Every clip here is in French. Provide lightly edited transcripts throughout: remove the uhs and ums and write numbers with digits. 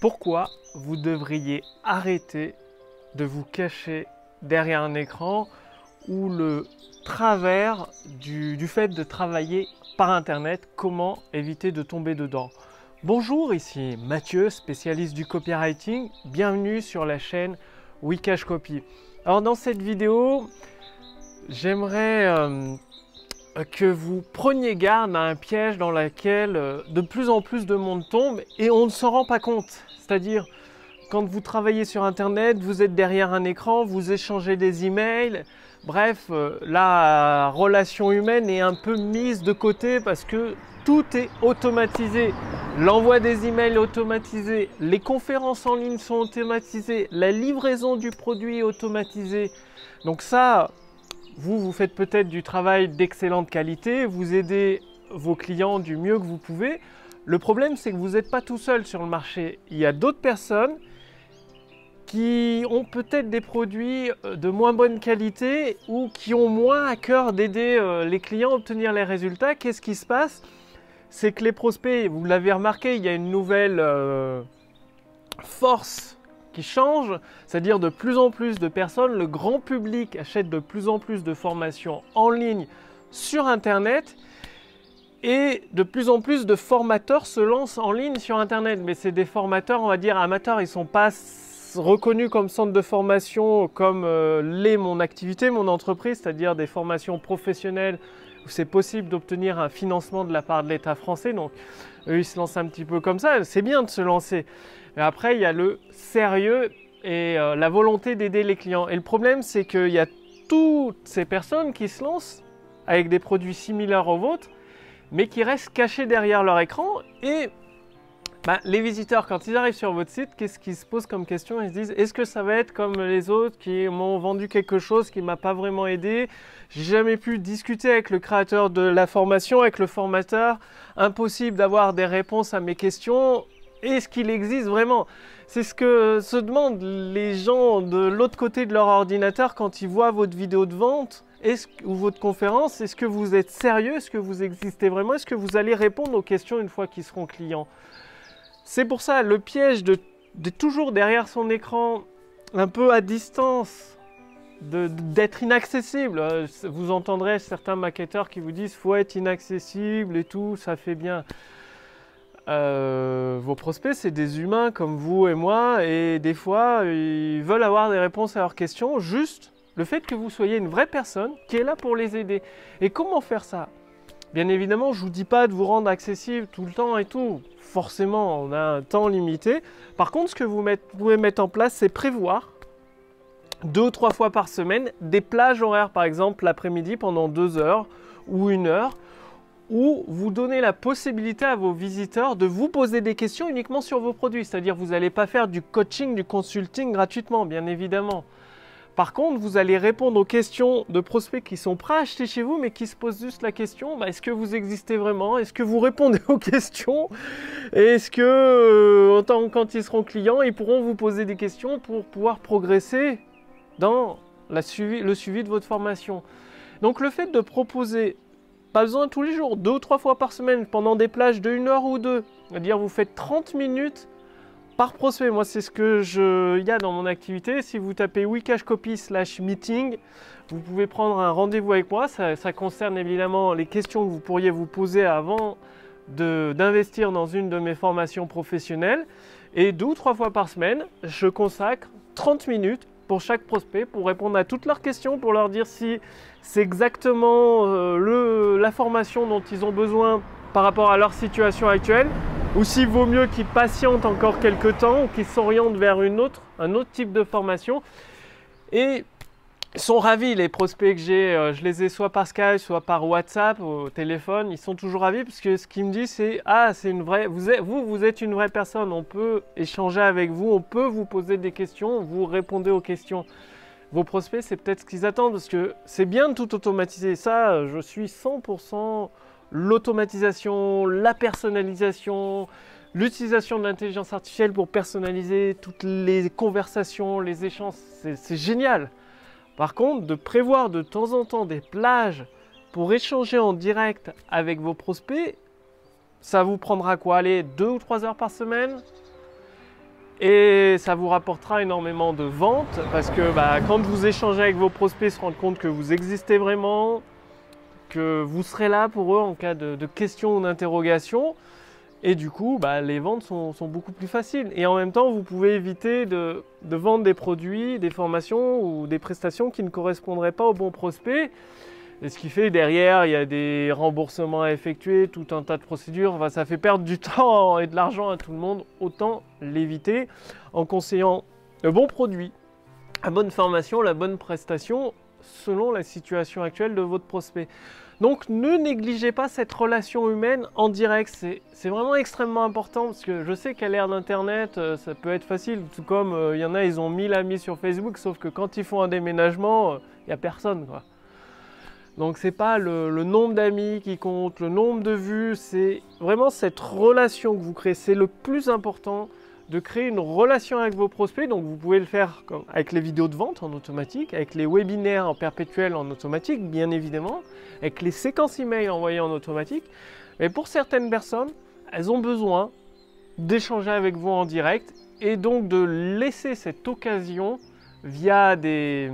Pourquoi vous devriez arrêter de vous cacher derrière un écran ou le travers du fait de travailler par Internet? Comment éviter de tomber dedans? Bonjour, ici Mathieu, spécialiste du copywriting. Bienvenue sur la chaîne Wikash Copy. Alors dans cette vidéo, j'aimerais que vous preniez garde à un piège dans lequel de plus en plus de monde tombe et on ne s'en rend pas compte. C'est-à-dire, quand vous travaillez sur Internet, vous êtes derrière un écran, vous échangez des emails. Bref, la relation humaine est un peu mise de côté parce que tout est automatisé. L'envoi des emails est automatisé, les conférences en ligne sont automatisées, la livraison du produit est automatisée. Donc ça, vous faites peut-être du travail d'excellente qualité, vous aidez vos clients du mieux que vous pouvez. Le problème, c'est que vous n'êtes pas tout seul sur le marché. Il y a d'autres personnes qui ont peut-être des produits de moins bonne qualité ou qui ont moins à cœur d'aider les clients à obtenir les résultats. Qu'est-ce qui se passe? C'est que les prospects, vous l'avez remarqué, il y a une nouvelle force qui change, c'est-à-dire de plus en plus de personnes, le grand public achète de plus en plus de formations en ligne sur Internet et de plus en plus de formateurs se lancent en ligne sur Internet. Mais c'est des formateurs, on va dire, amateurs, ils ne sont pas reconnus comme centre de formation comme l'est mon activité, mon entreprise, c'est-à-dire des formations professionnelles où c'est possible d'obtenir un financement de la part de l'État français. Donc eux, ils se lancent un petit peu comme ça, c'est bien de se lancer. Mais après, il y a le sérieux et la volonté d'aider les clients. Et le problème, c'est qu'il y a toutes ces personnes qui se lancent avec des produits similaires aux vôtres, mais qui restent cachés derrière leur écran. Et les visiteurs, quand ils arrivent sur votre site, qu'est-ce qu'ils se posent comme question? Ils se disent, est-ce que ça va être comme les autres qui m'ont vendu quelque chose qui ne m'a pas vraiment aidé? J'ai jamais pu discuter avec le créateur de la formation, avec le formateur. Impossible d'avoir des réponses à mes questions. Est-ce qu'il existe vraiment? C'est ce que se demandent les gens de l'autre côté de leur ordinateur quand ils voient votre vidéo de vente ou votre conférence. Est-ce que vous êtes sérieux? Est-ce que vous existez vraiment? Est-ce que vous allez répondre aux questions une fois qu'ils seront clients? C'est pour ça le piège de toujours derrière son écran, un peu à distance, d'être inaccessible. Vous entendrez certains marketeurs qui vous disent « faut être inaccessible et tout, ça fait bien ». Vos prospects, c'est des humains comme vous et moi, et des fois, ils veulent avoir des réponses à leurs questions. Juste le fait que vous soyez une vraie personne qui est là pour les aider. Et comment faire ça? Bien évidemment, je ne vous dis pas de vous rendre accessible tout le temps et tout. Forcément, on a un temps limité. Par contre, ce que vous pouvez mettre en place, c'est prévoir 2 ou 3 fois par semaine des plages horaires, par exemple l'après-midi pendant 2 heures ou 1 heure, où vous donnez la possibilité à vos visiteurs de vous poser des questions uniquement sur vos produits. C'est-à-dire vous n'allez pas faire du coaching, du consulting gratuitement, bien évidemment. Par contre, vous allez répondre aux questions de prospects qui sont prêts à acheter chez vous, mais qui se posent juste la question, est-ce que vous existez vraiment? Est-ce que vous répondez aux questions? Est-ce que, quand ils seront clients, ils pourront vous poser des questions pour pouvoir progresser dans le suivi de votre formation? Donc le fait de proposer, pas besoin tous les jours, 2 ou 3 fois par semaine, pendant des plages de 1 heure ou 2, c'est-à-dire vous faites 30 minutes par prospect. Moi, c'est ce que il y a dans mon activité. Si vous tapez wikashcopy/meeting, vous pouvez prendre un rendez-vous avec moi. Ça concerne évidemment les questions que vous pourriez vous poser avant d'investir dans une de mes formations professionnelles. Et 2 ou 3 fois par semaine, je consacre 30 minutes pour chaque prospect pour répondre à toutes leurs questions, pour leur dire si c'est exactement la formation dont ils ont besoin par rapport à leur situation actuelle, ou s'il vaut mieux qu'ils patientent encore quelques temps ou qu'ils s'orientent vers un autre type de formation. Et ils sont ravis, les prospects que j'ai, je les ai soit par Skype, soit par WhatsApp, au téléphone, ils sont toujours ravis parce que ce qu'ils me disent c'est « Ah, c'est une vraie, vous êtes une vraie personne, on peut échanger avec vous, on peut vous poser des questions, vous répondez aux questions ». Vos prospects, c'est peut-être ce qu'ils attendent parce que c'est bien de tout automatiser. Ça, je suis 100% l'automatisation, la personnalisation, l'utilisation de l'intelligence artificielle pour personnaliser toutes les conversations, les échanges, c'est génial. Par contre, de prévoir de temps en temps des plages pour échanger en direct avec vos prospects, ça vous prendra quoi? Allez, 2 ou 3 heures par semaine? Et ça vous rapportera énormément de ventes parce que quand vous échangez avec vos prospects, ils se rendent compte que vous existez vraiment, que vous serez là pour eux en cas de questions ou d'interrogations. Et du coup, les ventes sont beaucoup plus faciles. Et en même temps, vous pouvez éviter de vendre des produits, des formations ou des prestations qui ne correspondraient pas au bon prospect. Et ce qui fait derrière, il y a des remboursements à effectuer, tout un tas de procédures. Enfin, ça fait perdre du temps et de l'argent à tout le monde. Autant l'éviter en conseillant le bon produit, la bonne formation, la bonne prestation selon la situation actuelle de votre prospect. Donc ne négligez pas cette relation humaine en direct, c'est vraiment extrêmement important parce que je sais qu'à l'ère d'internet ça peut être facile, tout comme il y en a ils ont 1000 amis sur Facebook, sauf que quand ils font un déménagement, il n'y a personne quoi. Donc c'est pas le nombre d'amis qui compte, le nombre de vues, c'est vraiment cette relation que vous créez, c'est le plus important. De créer une relation avec vos prospects, donc vous pouvez le faire avec les vidéos de vente en automatique, avec les webinaires en perpétuel en automatique, bien évidemment, avec les séquences email envoyées en automatique. Mais pour certaines personnes, elles ont besoin d'échanger avec vous en direct et donc de laisser cette occasion via des...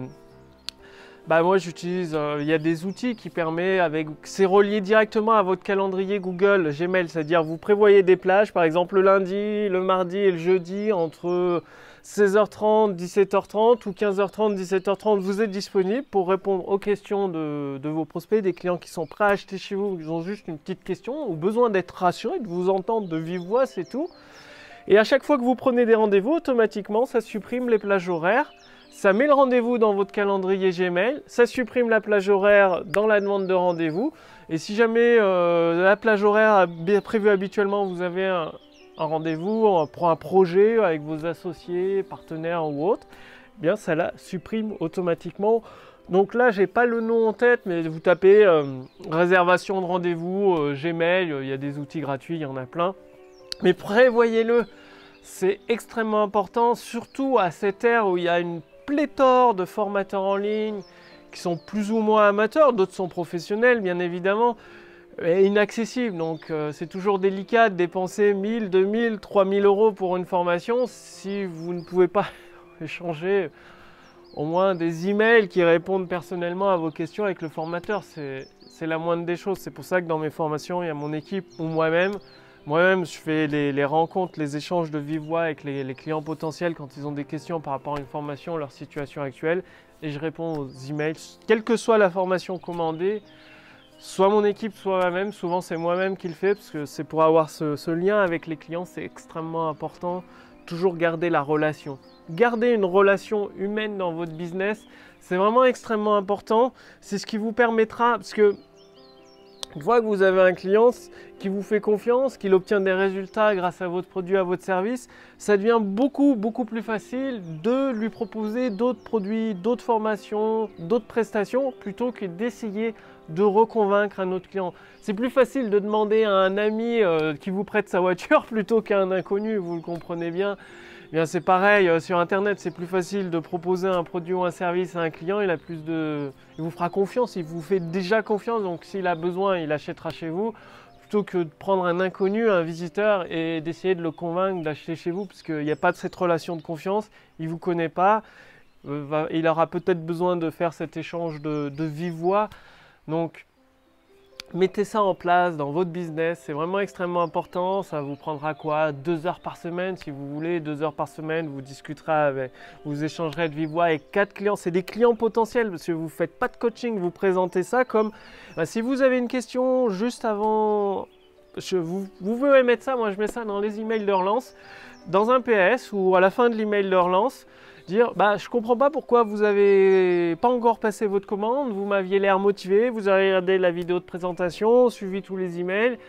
moi j'utilise, il y a des outils qui permettent, c'est relié directement à votre calendrier Google Gmail, c'est-à-dire vous prévoyez des plages, par exemple le lundi, le mardi et le jeudi entre 16h30, 17h30 ou 15h30, 17h30, vous êtes disponible pour répondre aux questions de vos prospects, des clients qui sont prêts à acheter chez vous, qui ont juste une petite question ou besoin d'être rassurés, de vous entendre de vive voix, c'est tout. Et à chaque fois que vous prenez des rendez-vous, automatiquement ça supprime les plages horaires. Ça met le rendez-vous dans votre calendrier Gmail, ça supprime la plage horaire dans la demande de rendez-vous. Et si jamais la plage horaire prévue habituellement, vous avez un rendez-vous pour un projet avec vos associés, partenaires ou autres, eh bien ça la supprime automatiquement. Donc là, j'ai pas le nom en tête, mais vous tapez réservation de rendez-vous, Gmail, il y a des outils gratuits, il y en a plein. Mais prévoyez-le, c'est extrêmement important, surtout à cette ère où il y a une pléthore de formateurs en ligne qui sont plus ou moins amateurs, d'autres sont professionnels bien évidemment, et inaccessibles. Donc c'est toujours délicat de dépenser 1000, 2000, 3000 euros pour une formation si vous ne pouvez pas échanger au moins des emails qui répondent personnellement à vos questions avec le formateur. C'est la moindre des choses. C'est pour ça que dans mes formations, il y a mon équipe ou moi-même. Moi-même, je fais les rencontres, les échanges de vive voix avec les clients potentiels quand ils ont des questions par rapport à une formation, leur situation actuelle. Et je réponds aux emails, quelle que soit la formation commandée, soit mon équipe, soit moi-même. Souvent, c'est moi-même qui le fais parce que c'est pour avoir ce lien avec les clients, c'est extrêmement important. Toujours garder la relation. Garder une relation humaine dans votre business, c'est vraiment extrêmement important. C'est ce qui vous permettra, parce que une fois que vous avez un client qui vous fait confiance, qu'il obtient des résultats grâce à votre produit, à votre service, ça devient beaucoup plus facile de lui proposer d'autres produits, d'autres formations, d'autres prestations, plutôt que d'essayer de reconvaincre un autre client. C'est plus facile de demander à un ami qui vous prête sa voiture plutôt qu'à un inconnu, vous le comprenez bien. Eh bien, c'est pareil, sur Internet, c'est plus facile de proposer un produit ou un service à un client, il vous fera confiance, il vous fait déjà confiance, donc s'il a besoin, il achètera chez vous, plutôt que de prendre un inconnu, un visiteur, et d'essayer de le convaincre d'acheter chez vous, parce qu'il n'y a pas de cette relation de confiance, il ne vous connaît pas, il aura peut-être besoin de faire cet échange de vive voix, donc mettez ça en place dans votre business, c'est vraiment extrêmement important. Ça vous prendra quoi? 2 heures par semaine si vous voulez, 2 heures par semaine, vous échangerez de vive voix avec 4 clients. C'est des clients potentiels parce que vous ne faites pas de coaching, vous présentez ça comme si vous avez une question juste avant, vous pouvez mettre ça, moi je mets ça dans les emails de relance, dans un PS ou à la fin de l'email de relance. Dire, je comprends pas pourquoi vous avez pas encore passé votre commande, vous m'aviez l'air motivé, vous avez regardé la vidéo de présentation, suivi tous les emails.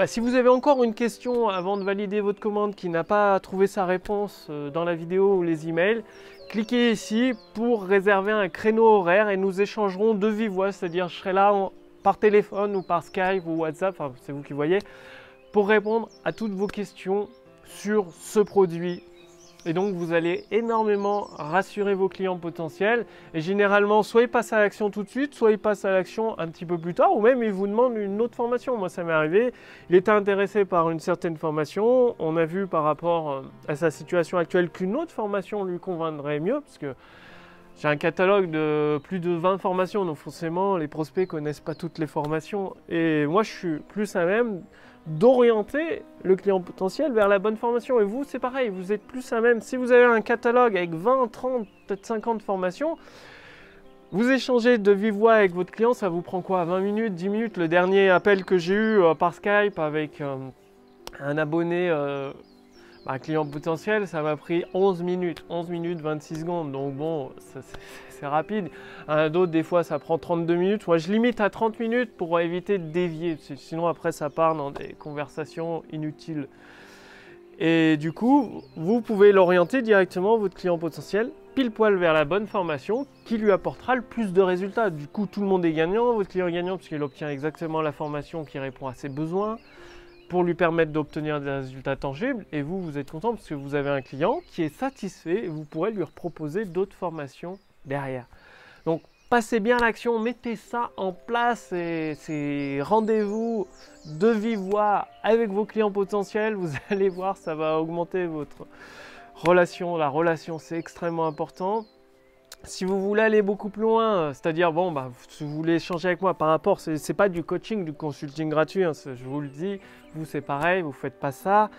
Si vous avez encore une question avant de valider votre commande qui n'a pas trouvé sa réponse dans la vidéo ou les emails, cliquez ici pour réserver un créneau horaire et nous échangerons de vive voix, c'est-à-dire je serai là par téléphone ou par Skype ou WhatsApp, enfin c'est vous qui voyez, pour répondre à toutes vos questions sur ce produit Et donc, vous allez énormément rassurer vos clients potentiels. Et généralement, soit ils passent à l'action tout de suite, soit ils passent à l'action un petit peu plus tard, ou même ils vous demandent une autre formation. Moi, ça m'est arrivé. Il était intéressé par une certaine formation. On a vu par rapport à sa situation actuelle qu'une autre formation lui conviendrait mieux, parce que j'ai un catalogue de plus de 20 formations. Donc forcément, les prospects ne connaissent pas toutes les formations. Et moi, je suis plus à même d'orienter le client potentiel vers la bonne formation. Et vous, c'est pareil, vous êtes plus à même. Si vous avez un catalogue avec 20, 30, peut-être 50 formations, vous échangez de vive voix avec votre client, ça vous prend quoi? 20 minutes, 10 minutes? Le dernier appel que j'ai eu par Skype avec un abonné, un client potentiel, ça m'a pris 11 minutes, 26 secondes. Donc bon, c'est rapide. D'autres, des fois, ça prend 32 minutes. Moi, je limite à 30 minutes pour éviter de dévier. Sinon, après, ça part dans des conversations inutiles. Et du coup, vous pouvez l'orienter directement, votre client potentiel, pile poil vers la bonne formation qui lui apportera le plus de résultats. Du coup, tout le monde est gagnant. Votre client est gagnant puisqu'il obtient exactement la formation qui répond à ses besoins, pour lui permettre d'obtenir des résultats tangibles, et vous êtes content parce que vous avez un client qui est satisfait et vous pourrez lui proposer d'autres formations derrière. Donc passez bien à l'action, mettez ça en place, et ces rendez-vous de vive voix avec vos clients potentiels, vous allez voir, ça va augmenter votre relation. La relation, c'est extrêmement important. Si vous voulez aller beaucoup plus loin, c'est-à-dire, si vous voulez échanger avec moi par rapport, c'est pas du coaching, du consulting gratuit, hein, je vous le dis, vous c'est pareil, vous ne faites pas ça.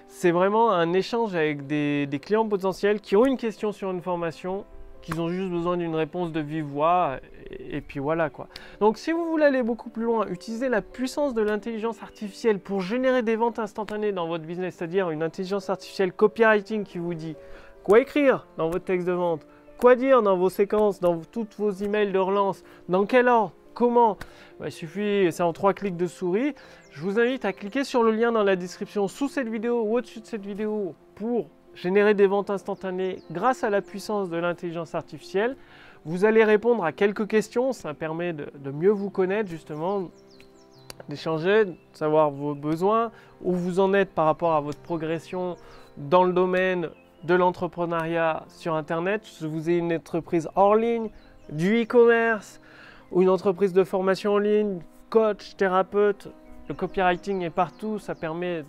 C'est vraiment un échange avec des clients potentiels qui ont une question sur une formation, qui ont juste besoin d'une réponse de vive voix, et puis voilà quoi. Donc si vous voulez aller beaucoup plus loin, utilisez la puissance de l'intelligence artificielle pour générer des ventes instantanées dans votre business, c'est-à-dire une intelligence artificielle copywriting qui vous dit quoi écrire dans votre texte de vente, quoi dire dans vos séquences, dans toutes vos emails de relance, dans quel ordre, comment. Il suffit, c'est en 3 clics de souris. Je vous invite à cliquer sur le lien dans la description sous cette vidéo ou au-dessus de cette vidéo pour générer des ventes instantanées grâce à la puissance de l'intelligence artificielle. Vous allez répondre à quelques questions, ça permet de mieux vous connaître justement, d'échanger, de savoir vos besoins, où vous en êtes par rapport à votre progression dans le domaine de l'entrepreneuriat sur Internet. Si vous avez une entreprise hors ligne, du e-commerce ou une entreprise de formation en ligne, coach, thérapeute, le copywriting est partout, ça permet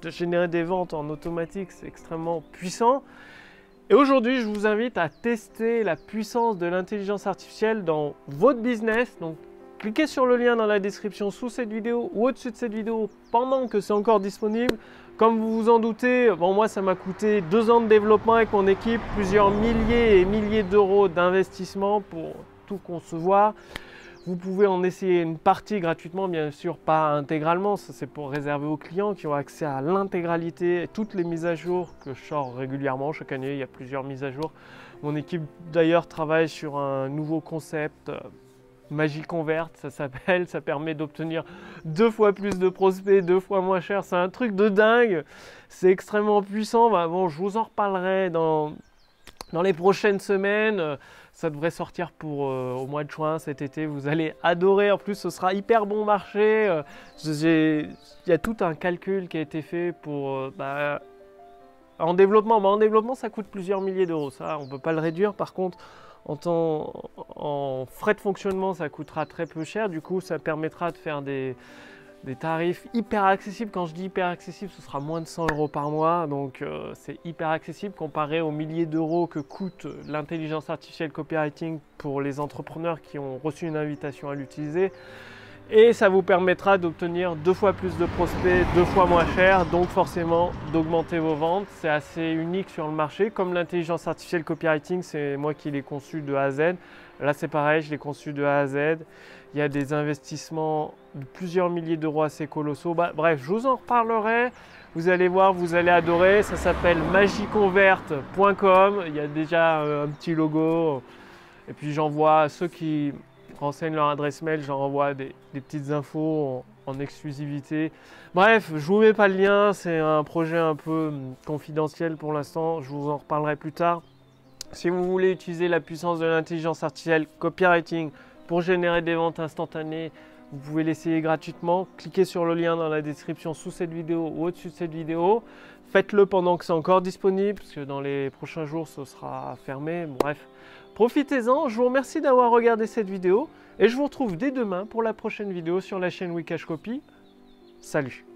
de générer des ventes en automatique, c'est extrêmement puissant. Et aujourd'hui, je vous invite à tester la puissance de l'intelligence artificielle dans votre business. Donc, cliquez sur le lien dans la description sous cette vidéo ou au-dessus de cette vidéo pendant que c'est encore disponible. Comme vous vous en doutez, moi ça m'a coûté 2 ans de développement avec mon équipe, plusieurs milliers et milliers d'euros d'investissement pour tout concevoir. Vous pouvez en essayer une partie gratuitement, bien sûr pas intégralement, ça c'est pour réserver aux clients qui ont accès à l'intégralité et toutes les mises à jour que je sors régulièrement. Chaque année, il y a plusieurs mises à jour. Mon équipe d'ailleurs travaille sur un nouveau concept, MagiConvert, ça s'appelle, ça permet d'obtenir 2 fois plus de prospects, 2 fois moins cher. C'est un truc de dingue, c'est extrêmement puissant. Je vous en reparlerai dans les prochaines semaines. Ça devrait sortir pour au mois de juin cet été. Vous allez adorer. En plus, ce sera hyper bon marché. Il y a tout un calcul qui a été fait pour en développement. En développement, ça coûte plusieurs milliers d'euros. Ça, on ne peut pas le réduire. Par contre, en frais de fonctionnement, ça coûtera très peu cher. Du coup, ça permettra de faire des tarifs hyper accessibles. Quand je dis hyper accessible, ce sera moins de 100 € par mois. Donc, c'est hyper accessible comparé aux milliers d'euros que coûte l'intelligence artificielle copywriting pour les entrepreneurs qui ont reçu une invitation à l'utiliser. Et ça vous permettra d'obtenir 2 fois plus de prospects, 2 fois moins cher, donc forcément d'augmenter vos ventes. C'est assez unique sur le marché. Comme l'intelligence artificielle copywriting, c'est moi qui l'ai conçu de A à Z. Là, c'est pareil, je l'ai conçu de A à Z. Il y a des investissements de plusieurs milliers d'euros assez colossaux. Bref, je vous en reparlerai. Vous allez voir, vous allez adorer. Ça s'appelle magiconvert.com. Il y a déjà un petit logo. Et puis, j'envoie à ceux qui renseignent leur adresse mail, j'en renvoie des petites infos en exclusivité. Bref, je ne vous mets pas le lien. C'est un projet un peu confidentiel pour l'instant. Je vous en reparlerai plus tard. Si vous voulez utiliser la puissance de l'intelligence artificielle copywriting pour générer des ventes instantanées, vous pouvez l'essayer gratuitement. Cliquez sur le lien dans la description sous cette vidéo ou au-dessus de cette vidéo. Faites-le pendant que c'est encore disponible, parce que dans les prochains jours, ce sera fermé. Bref, profitez-en. Je vous remercie d'avoir regardé cette vidéo et je vous retrouve dès demain pour la prochaine vidéo sur la chaîne Wikash Copy. Salut!